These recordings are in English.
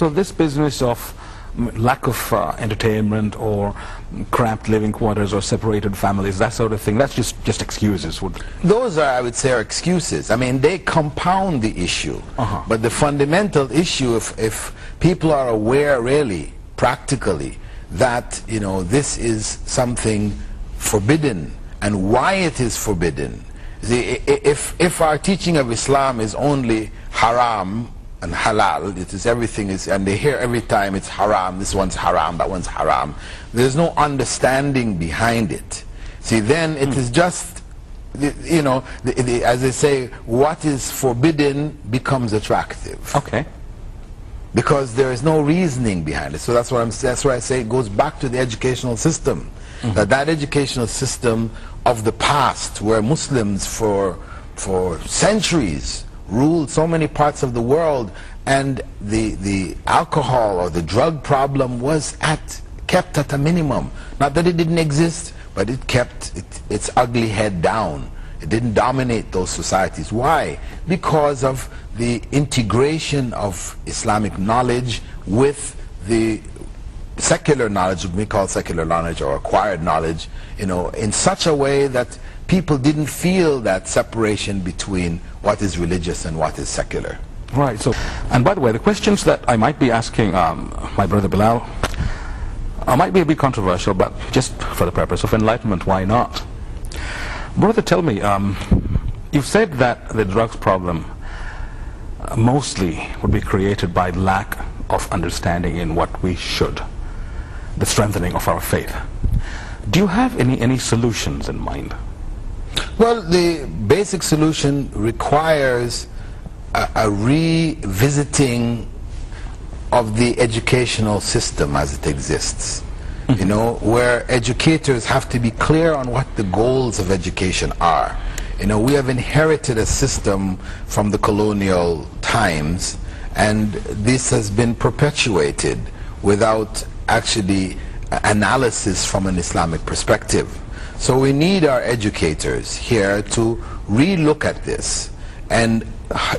So this business of lack of entertainment or cramped living quarters or separated families, that sort of thing, that's just excuses. Those are, I would say, are excuses. I mean, they compound the issue. But the fundamental issue, if people are aware really, practically, that, you know, this is something forbidden and why it is forbidden. See, if our teaching of Islam is only haram and halal, it is everything is, and they hear every time it's haram, this one's haram, that one's haram, there's no understanding behind it. See, then it is just, you know, as they say, what is forbidden becomes attractive. Okay. Because there is no reasoning behind it. So that's why I say it goes back to the educational system. That educational system of the past, where Muslims for centuries ruled so many parts of the world, and the alcohol or the drug problem was kept at a minimum. Not that it didn't exist, but it kept its ugly head down. It didn't dominate those societies. Why? Because of the integration of Islamic knowledge with the secular knowledge, what we call secular knowledge or acquired knowledge, you know, in such a way that people didn't feel that separation between what is religious and what is secular. Right. So, and by the way, the questions that I might be asking my brother Bilal might be a bit controversial, but just for the purpose of enlightenment, why not? Brother, tell me, you've said that the drugs problem mostly would be created by lack of understanding in what we should, the strengthening of our faith. Do you have any solutions in mind? Well, the basic solution requires a revisiting of the educational system as it exists. You know, where educators have to be clear on what the goals of education are. You know, we have inherited a system from the colonial times, and this has been perpetuated without actually analysis from an Islamic perspective. So we need our educators here to re-look at this and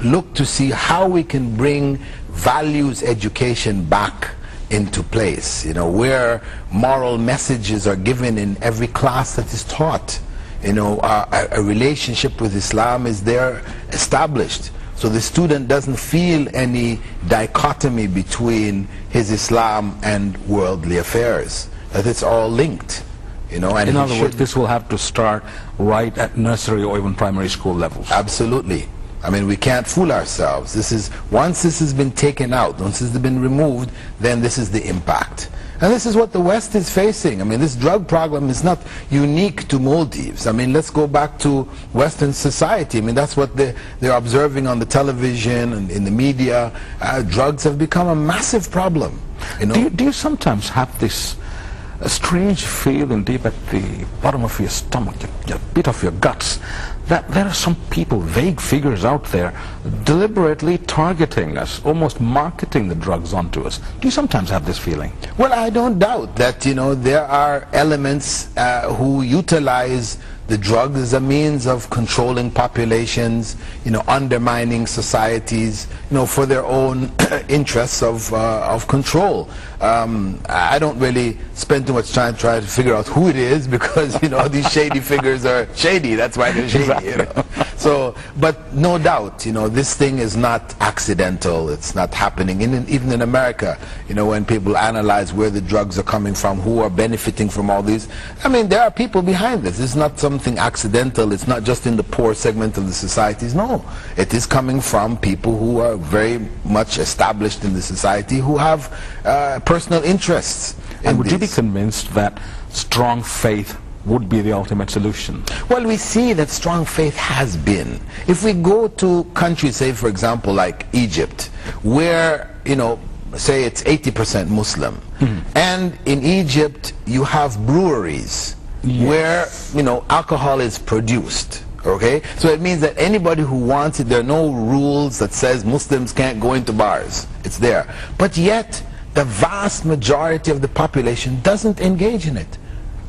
look to see how we can bring values education back into place, you know, where moral messages are given in every class that is taught. You know, a relationship with Islam is there established, so the student doesn't feel any dichotomy between his Islam and worldly affairs, that it's all linked, you know. And in other words, this will have to start right at nursery or even primary school levels. Absolutely. I mean, we can't fool ourselves. This is, once this has been taken out, once this has been removed, then this is the impact. And this is what the West is facing. I mean, this drug problem is not unique to Maldives. I mean, let's go back to Western society. I mean, that's what they're observing on the television and in the media. Drugs have become a massive problem. You know? Do you sometimes have this strange feeling deep at the bottom of your stomach, a bit of your guts, that there are some people, vague figures out there, deliberately targeting us, almost marketing the drugs onto us? Do you sometimes have this feeling? Well, I don't doubt that, you know, there are elements who utilize the drugs as a means of controlling populations, you know, undermining societies, you know, for their own interests of control. I don't really spend too much time trying to figure out who it is, because, you know, these shady figures are shady. That's why they're shady. Exactly. You know? So, but no doubt, you know, this thing is not accidental. It's not happening. Even in America, you know, when people analyze where the drugs are coming from, who are benefiting from all these, I mean, there are people behind this. It's not something accidental. It's not just in the poor segment of the societies. No, it is coming from people who are very much established in the society, who have personal interests. And would you be convinced that strong faith would be the ultimate solution? Well, we see that strong faith has been. If we go to countries, say for example like Egypt, where, you know, say it's 80% Muslim, and in Egypt you have breweries where, you know, alcohol is produced. Okay, so it means that anybody who wants it, there are no rules that says Muslims can't go into bars. It's there, but yet the vast majority of the population doesn't engage in it.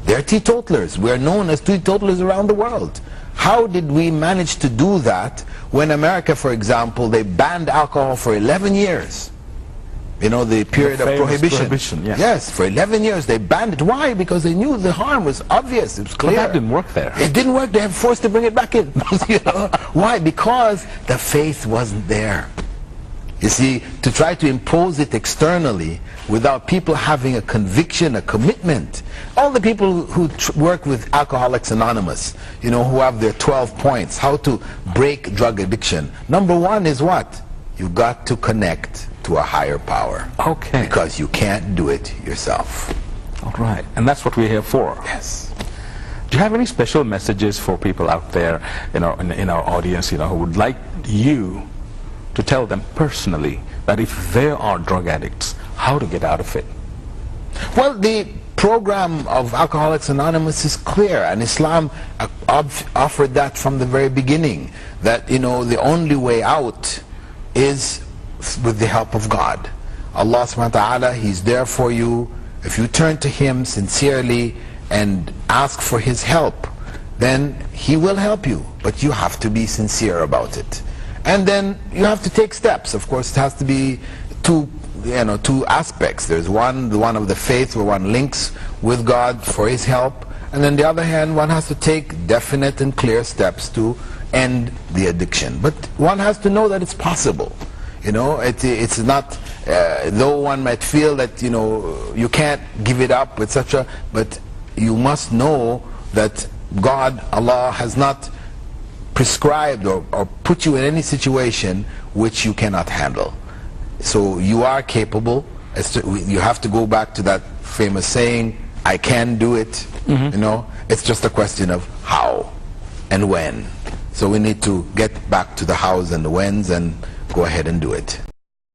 They're teetotalers. We're known as teetotalers around the world. How did we manage to do that when America, for example, they banned alcohol for 11 years? You know, the period of prohibition. Yes. Yes, for 11 years they banned it. Why? Because they knew the harm was obvious. It was clear. But that didn't work there. It didn't work. They were forced to bring it back in. You know? Why? Because the faith wasn't there. You see, to try to impose it externally without people having a conviction, a commitment. All the people who work with Alcoholics Anonymous, you know, who have their 12 points, how to break drug addiction. Number one is what? You've got to connect to a higher power. Okay. Because you can't do it yourself. All right. And that's what we're here for. Yes. Do you have any special messages for people out there, you know, in our audience, you know, who would like you to tell them personally that if they are drug addicts, how to get out of it? Well, the program of Alcoholics Anonymous is clear, and Islam offered that from the very beginning, that, you know, the only way out is with the help of God. Allah subhanahu wa ta'ala, He's there for you. If you turn to Him sincerely and ask for His help, then He will help you, but you have to be sincere about it. And then you have to take steps. Of course, it has to be two aspects. There's the one of the faith, where one links with God for His help, and then the other hand, one has to take definite and clear steps to end the addiction. But one has to know that it's possible. You know, it's not, though one might feel that, you know, you can't give it up, etc., but you must know that God, Allah, has not prescribed or put you in any situation which you cannot handle. So you are capable. You have to go back to that famous saying, I can do it. You know, it's just a question of how and when. So we need to get back to the hows and the whens and go ahead and do it.